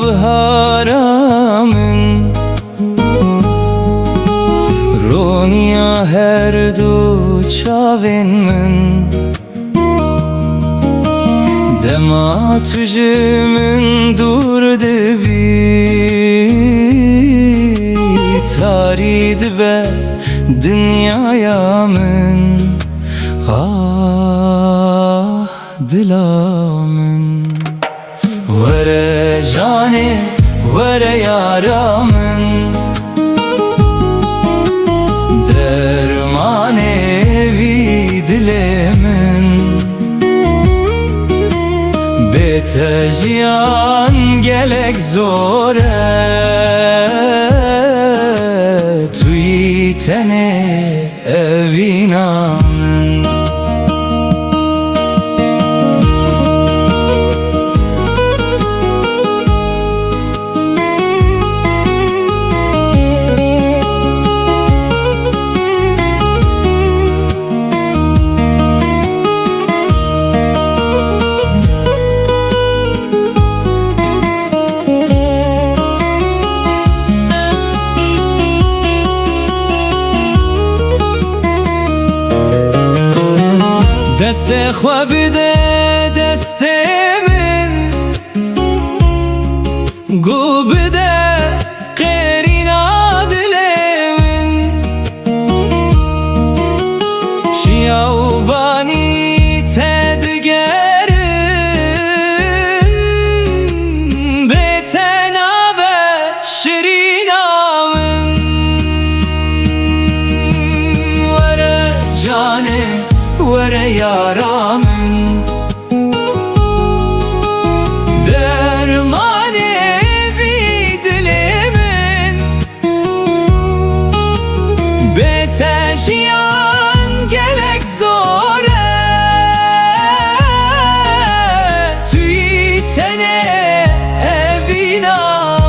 haramın Ronia her du çaven min Dema tücümün durdu bir Tarid be dünyaya min Ah dilamın Vere cane vere yaramın Derman evi dilemin Betejiyan gelek zore Tuyitene evinamın Deste xwe bide deste min Gu bide qerîna dilê min Çiya û banî te digerin Bê te nabe şirîna min Were canê vere yaramın Derman evi dilimin Betejiyan gelek zore Tuyitene evinamın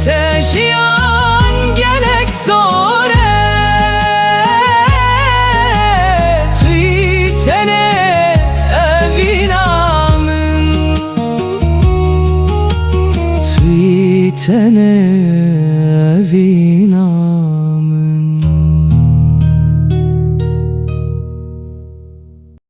Betejiyan gelek zore Tuyitene evinamın Tuyitene evinamın